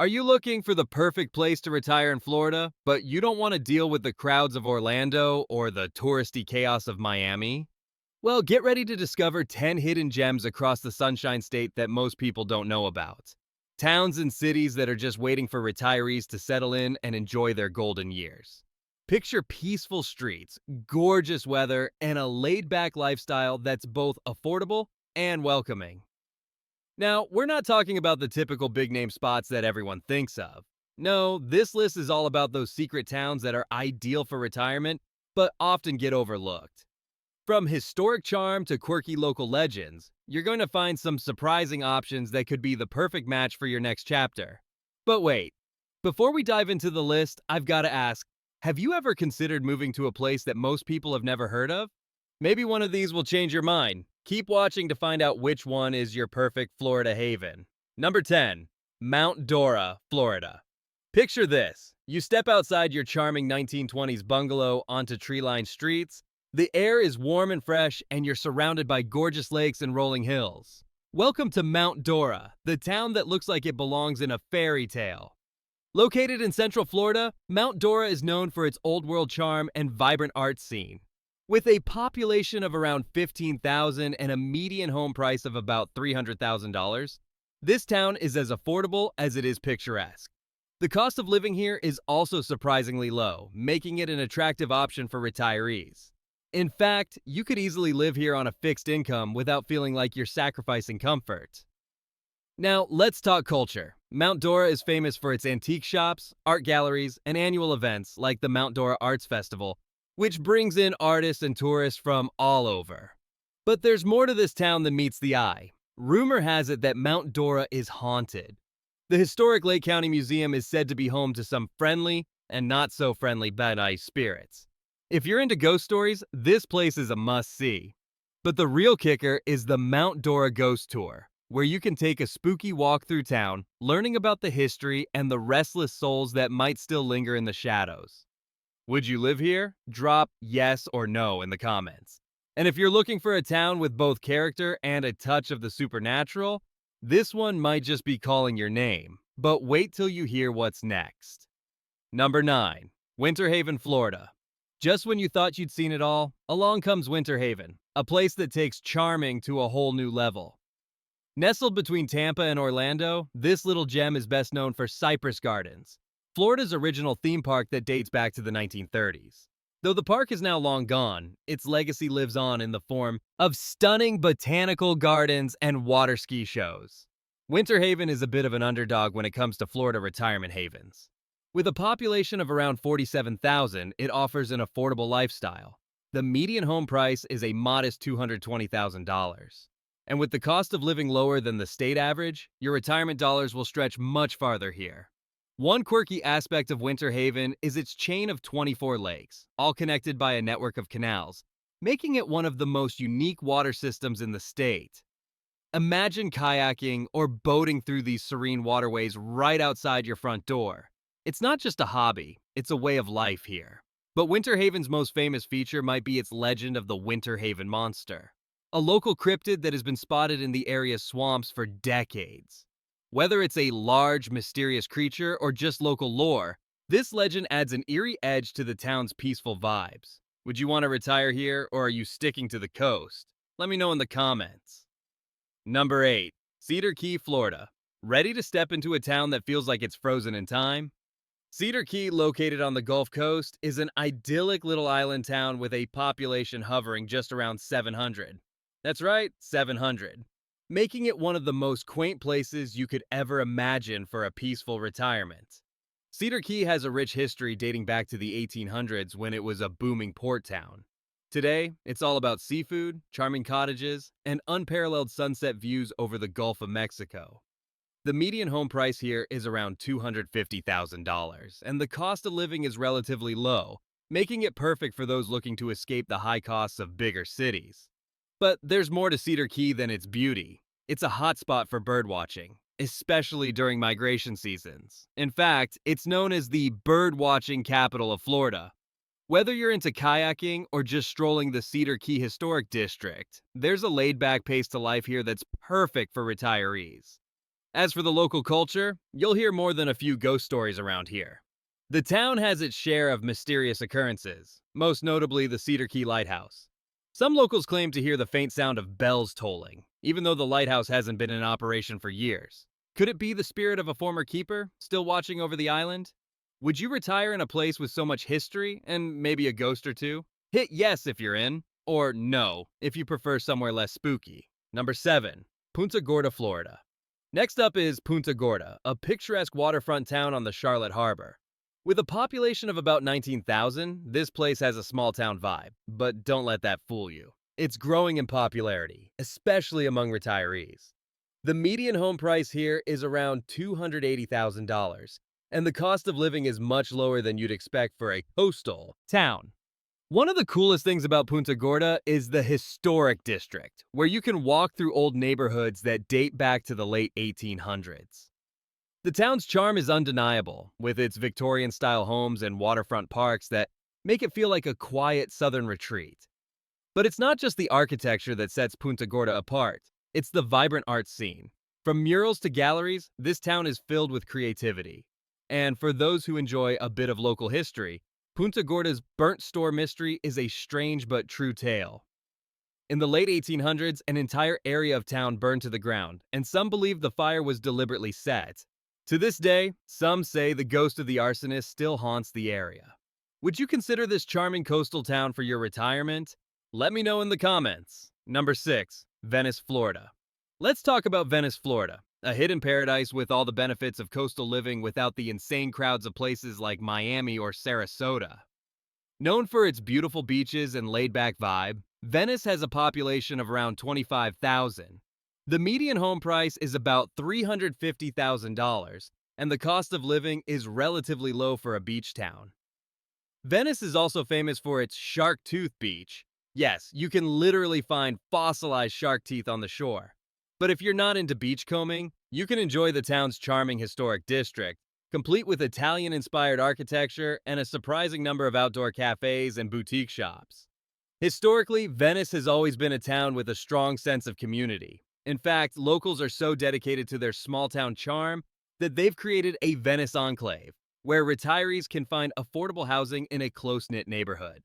Are you looking for the perfect place to retire in Florida, but you don't want to deal with the crowds of Orlando or the touristy chaos of Miami? Well, get ready to discover 10 hidden gems across the Sunshine State that most people don't know about. Towns and cities that are just waiting for retirees to settle in and enjoy their golden years. Picture peaceful streets, gorgeous weather, and a laid back lifestyle that's both affordable and welcoming. Now, we're not talking about the typical big name spots that everyone thinks of. No, this list is all about those secret towns that are ideal for retirement, but often get overlooked. From historic charm to quirky local legends, you're going to find some surprising options that could be the perfect match for your next chapter. But wait, before we dive into the list, I've got to ask, have you ever considered moving to a place that most people have never heard of? Maybe one of these will change your mind. Keep watching to find out which one is your perfect Florida haven. Number 10, Mount Dora, Florida. Picture this. You step outside your charming 1920s bungalow onto tree-lined streets. The air is warm and fresh, and you're surrounded by gorgeous lakes and rolling hills. Welcome to Mount Dora, the town that looks like it belongs in a fairy tale. Located in Central Florida, Mount Dora is known for its old-world charm and vibrant art scene. With a population of around 15,000 and a median home price of about $300,000, this town is as affordable as it is picturesque. The cost of living here is also surprisingly low, making it an attractive option for retirees. In fact, you could easily live here on a fixed income without feeling like you're sacrificing comfort. Now, let's talk culture. Mount Dora is famous for its antique shops, art galleries, and annual events like the Mount Dora Arts Festival, which brings in artists and tourists from all over. But there's more to this town than meets the eye. Rumor has it that Mount Dora is haunted. The historic Lake County Museum is said to be home to some friendly and not so friendly bad eye spirits. If you're into ghost stories, this place is a must-see. But the real kicker is the Mount Dora Ghost Tour, where you can take a spooky walk through town, learning about the history and the restless souls that might still linger in the shadows. Would you live here? Drop yes or no in the comments. And if you're looking for a town with both character and a touch of the supernatural, this one might just be calling your name. But wait till you hear what's next. Number 9. Winter Haven, Florida. Just when you thought you'd seen it all, along comes Winter Haven, a place that takes charming to a whole new level. Nestled between Tampa and Orlando, this little gem is best known for Cypress Gardens, Florida's original theme park that dates back to the 1930s. Though the park is now long gone, its legacy lives on in the form of stunning botanical gardens and water ski shows. Winter Haven is a bit of an underdog when it comes to Florida retirement havens. With a population of around 47,000, it offers an affordable lifestyle. The median home price is a modest $220,000. And with the cost of living lower than the state average, your retirement dollars will stretch much farther here. One quirky aspect of Winter Haven is its chain of 24 lakes, all connected by a network of canals, making it one of the most unique water systems in the state. Imagine kayaking or boating through these serene waterways right outside your front door. It's not just a hobby, it's a way of life here. But Winter Haven's most famous feature might be its legend of the Winter Haven Monster, a local cryptid that has been spotted in the area's swamps for decades. Whether it's a large, mysterious creature or just local lore, this legend adds an eerie edge to the town's peaceful vibes. Would you want to retire here, or are you sticking to the coast? Let me know in the comments. Number 8. Cedar Key, Florida. Ready to step into a town that feels like it's frozen in time? Cedar Key, located on the Gulf Coast, is an idyllic little island town with a population hovering just around 700. That's right, 700. Making it one of the most quaint places you could ever imagine for a peaceful retirement. Cedar Key has a rich history dating back to the 1800s when it was a booming port town. Today, it's all about seafood, charming cottages, and unparalleled sunset views over the Gulf of Mexico. The median home price here is around $250,000, and the cost of living is relatively low, making it perfect for those looking to escape the high costs of bigger cities. But there's more to Cedar Key than its beauty. It's a hotspot for birdwatching, especially during migration seasons. In fact, it's known as the bird-watching capital of Florida. Whether you're into kayaking or just strolling the Cedar Key Historic District, there's a laid-back pace to life here that's perfect for retirees. As for the local culture, you'll hear more than a few ghost stories around here. The town has its share of mysterious occurrences, most notably the Cedar Key Lighthouse. Some locals claim to hear the faint sound of bells tolling, even though the lighthouse hasn't been in operation for years. Could it be the spirit of a former keeper, still watching over the island? Would you retire in a place with so much history, and maybe a ghost or two? Hit yes if you're in, or no if you prefer somewhere less spooky. Number 7. Punta Gorda, Florida. Next up is Punta Gorda, a picturesque waterfront town on the Charlotte Harbor. With a population of about 19,000, this place has a small town vibe, but don't let that fool you. It's growing in popularity, especially among retirees. The median home price here is around $280,000, and the cost of living is much lower than you'd expect for a coastal town. One of the coolest things about Punta Gorda is the historic district, where you can walk through old neighborhoods that date back to the late 1800s. The town's charm is undeniable, with its Victorian-style homes and waterfront parks that make it feel like a quiet southern retreat. But it's not just the architecture that sets Punta Gorda apart, it's the vibrant art scene. From murals to galleries, this town is filled with creativity. And for those who enjoy a bit of local history, Punta Gorda's burnt store mystery is a strange but true tale. In the late 1800s, an entire area of town burned to the ground, and some believe the fire was deliberately set. To this day, some say the ghost of the arsonist still haunts the area. Would you consider this charming coastal town for your retirement? Let me know in the comments. Number 6. Venice, Florida. Let's talk about Venice, Florida, a hidden paradise with all the benefits of coastal living without the insane crowds of places like Miami or Sarasota. Known for its beautiful beaches and laid-back vibe, Venice has a population of around 25,000. The median home price is about $350,000, and the cost of living is relatively low for a beach town. Venice is also famous for its Shark Tooth Beach. Yes, you can literally find fossilized shark teeth on the shore. But if you're not into beachcombing, you can enjoy the town's charming historic district, complete with Italian-inspired architecture and a surprising number of outdoor cafes and boutique shops. Historically, Venice has always been a town with a strong sense of community. In fact, locals are so dedicated to their small-town charm that they've created a Venice enclave, where retirees can find affordable housing in a close-knit neighborhood.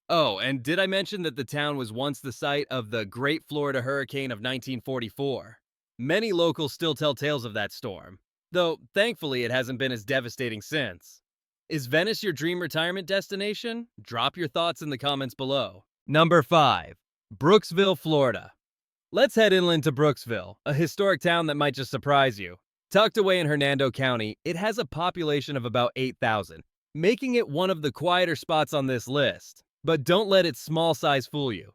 Oh, and did I mention that the town was once the site of the Great Florida Hurricane of 1944? Many locals still tell tales of that storm, though thankfully it hasn't been as devastating since. Is Venice your dream retirement destination? Drop your thoughts in the comments below. Number 5. Brooksville, Florida. Let's head inland to Brooksville, a historic town that might just surprise you. Tucked away in Hernando County, it has a population of about 8,000, making it one of the quieter spots on this list. But don't let its small size fool you.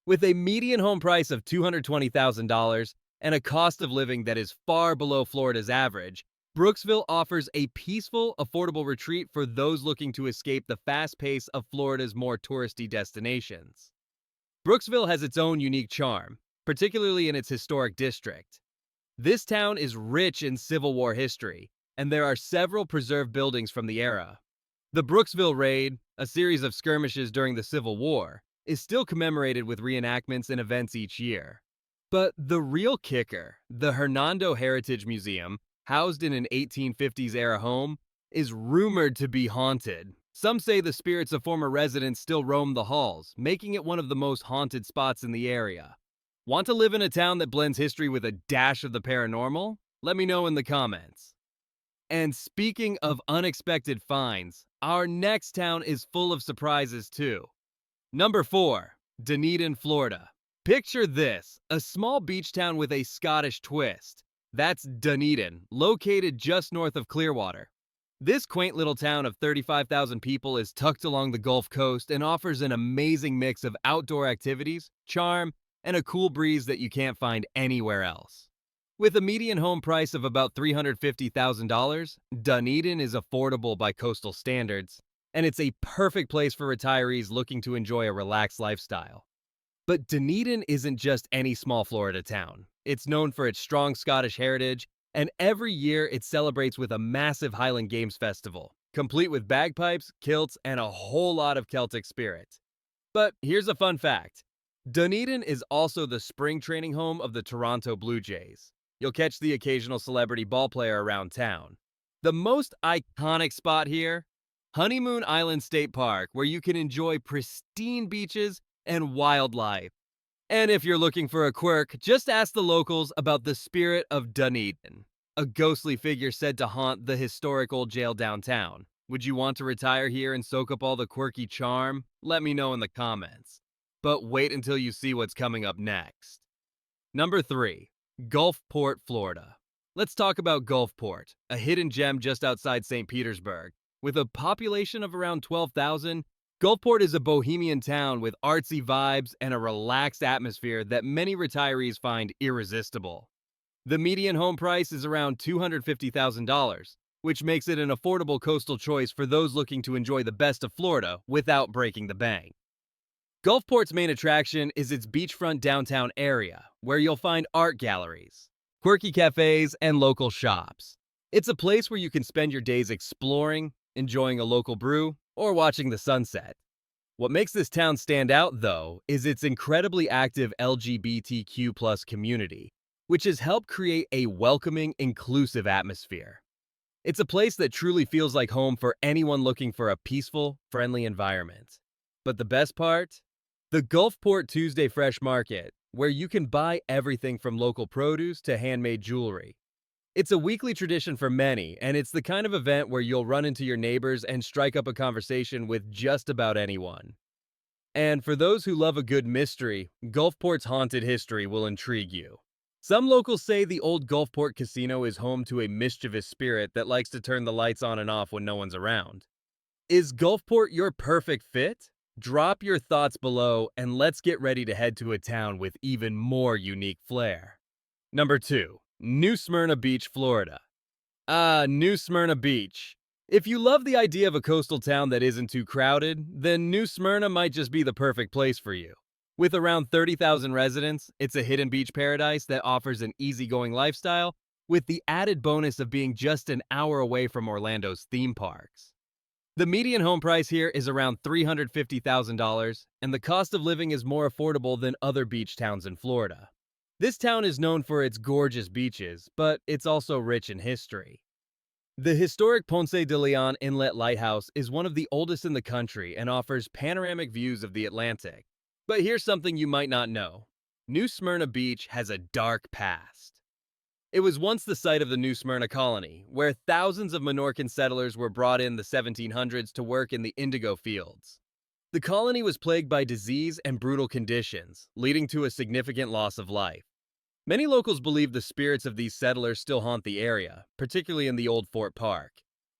With a median home price of $220,000 and a cost of living that is far below Florida's average, Brooksville offers a peaceful, affordable retreat for those looking to escape the fast pace of Florida's more touristy destinations. Brooksville has its own unique charm, particularly in its historic district. This town is rich in Civil War history, and there are several preserved buildings from the era. The Brooksville Raid, a series of skirmishes during the Civil War, is still commemorated with reenactments and events each year. But the real kicker, the Hernando Heritage Museum, housed in an 1850s-era home, is rumored to be haunted. Some say the spirits of former residents still roam the halls, making it one of the most haunted spots in the area. Want to live in a town that blends history with a dash of the paranormal? Let me know in the comments. And speaking of unexpected finds, our next town is full of surprises too. Number 4. Dunedin, Florida. Picture this, a small beach town with a Scottish twist. That's Dunedin, located just north of Clearwater. This quaint little town of 35,000 people is tucked along the Gulf Coast and offers an amazing mix of outdoor activities, charm, and a cool breeze that you can't find anywhere else. With a median home price of about $350,000, Dunedin is affordable by coastal standards, and it's a perfect place for retirees looking to enjoy a relaxed lifestyle. But Dunedin isn't just any small Florida town. It's known for its strong Scottish heritage, and every year it celebrates with a massive Highland Games festival, complete with bagpipes, kilts, and a whole lot of Celtic spirit. But here's a fun fact. Dunedin is also the spring training home of the Toronto Blue Jays. You'll catch the occasional celebrity ballplayer around town. The most iconic spot here? Honeymoon Island State Park, where you can enjoy pristine beaches and wildlife. And if you're looking for a quirk, just ask the locals about the spirit of Dunedin, a ghostly figure said to haunt the historic old jail downtown. Would you want to retire here and soak up all the quirky charm? Let me know in the comments. But wait until you see what's coming up next. Number 3. Gulfport, Florida. Let's talk about Gulfport, a hidden gem just outside St. Petersburg. With a population of around 12,000, Gulfport is a bohemian town with artsy vibes and a relaxed atmosphere that many retirees find irresistible. The median home price is around $250,000, which makes it an affordable coastal choice for those looking to enjoy the best of Florida without breaking the bank. Gulfport's main attraction is its beachfront downtown area, where you'll find art galleries, quirky cafes, and local shops. It's a place where you can spend your days exploring, enjoying a local brew, or watching the sunset. What makes this town stand out, though, is its incredibly active LGBTQ+ community, which has helped create a welcoming, inclusive atmosphere. It's a place that truly feels like home for anyone looking for a peaceful, friendly environment. But the best part? The Gulfport Tuesday Fresh Market, where you can buy everything from local produce to handmade jewelry. It's a weekly tradition for many, and it's the kind of event where you'll run into your neighbors and strike up a conversation with just about anyone. And for those who love a good mystery, Gulfport's haunted history will intrigue you. Some locals say the old Gulfport Casino is home to a mischievous spirit that likes to turn the lights on and off when no one's around. Is Gulfport your perfect fit? Drop your thoughts below, and let's get ready to head to a town with even more unique flair. Number 2. New Smyrna Beach, Florida. New Smyrna Beach. If you love the idea of a coastal town that isn't too crowded, then New Smyrna might just be the perfect place for you. With around 30,000 residents, it's a hidden beach paradise that offers an easygoing lifestyle, with the added bonus of being just an hour away from Orlando's theme parks. The median home price here is around $350,000, and the cost of living is more affordable than other beach towns in Florida. This town is known for its gorgeous beaches, but it's also rich in history. The historic Ponce de Leon Inlet Lighthouse is one of the oldest in the country and offers panoramic views of the Atlantic. But here's something you might not know. New Smyrna Beach has a dark past. It was once the site of the New Smyrna colony, where thousands of Minorcan settlers were brought in the 1700s to work in the indigo fields. The colony was plagued by disease and brutal conditions, leading to a significant loss of life. Many locals believe the spirits of these settlers still haunt the area, particularly in the old Fort Park.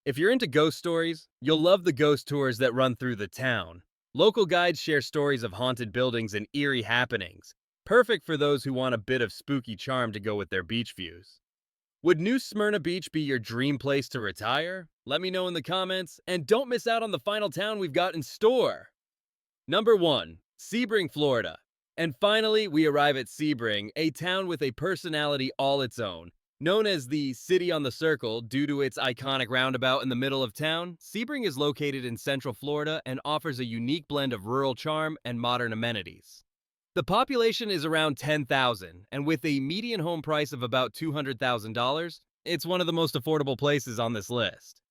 If you're into ghost stories, you'll love the ghost tours that run through the town. Local guides share stories of haunted buildings and eerie happenings, perfect for those who want a bit of spooky charm to go with their beach views. Would New Smyrna Beach be your dream place to retire? Let me know in the comments, and don't miss out on the final town we've got in store. Number 1. Sebring, Florida. And finally, we arrive at Sebring, a town with a personality all its own. Known as the City on the Circle due to its iconic roundabout in the middle of town, Sebring is located in central Florida and offers a unique blend of rural charm and modern amenities. The population is around 10,000, and with a median home price of about $200,000, it's one of the most affordable places on this list.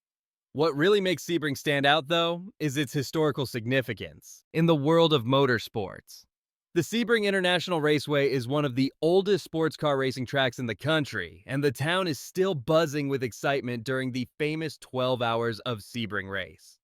What really makes Sebring stand out, though, is its historical significance in the world of motorsports. The Sebring International Raceway is one of the oldest sports car racing tracks in the country, and the town is still buzzing with excitement during the famous 12 Hours of Sebring race.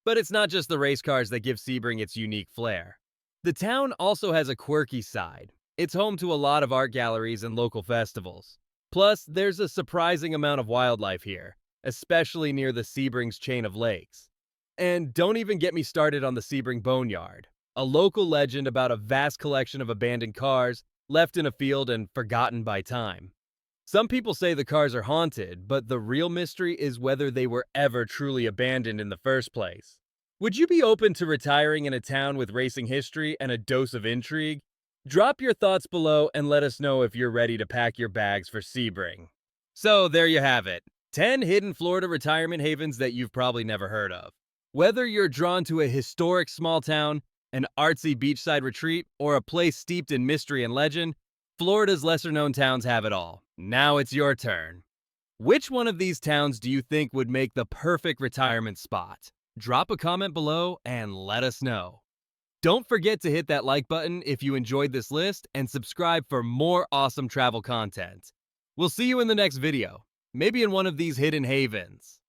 But it's not just the race cars that give Sebring its unique flair. The town also has a quirky side. It's home to a lot of art galleries and local festivals. Plus, there's a surprising amount of wildlife here, especially near the Sebring's chain of lakes. And don't even get me started on the Sebring Boneyard, a local legend about a vast collection of abandoned cars left in a field and forgotten by time. Some people say the cars are haunted, but the real mystery is whether they were ever truly abandoned in the first place. Would you be open to retiring in a town with racing history and a dose of intrigue? Drop your thoughts below and let us know if you're ready to pack your bags for Sebring. So there you have it, 10 hidden Florida retirement havens that you've probably never heard of. Whether you're drawn to a historic small town, an artsy beachside retreat, or a place steeped in mystery and legend, Florida's lesser-known towns have it all. Now it's your turn. Which one of these towns do you think would make the perfect retirement spot? Drop a comment below and let us know. Don't forget to hit that like button if you enjoyed this list and subscribe for more awesome travel content. We'll see you in the next video, maybe in one of these hidden havens.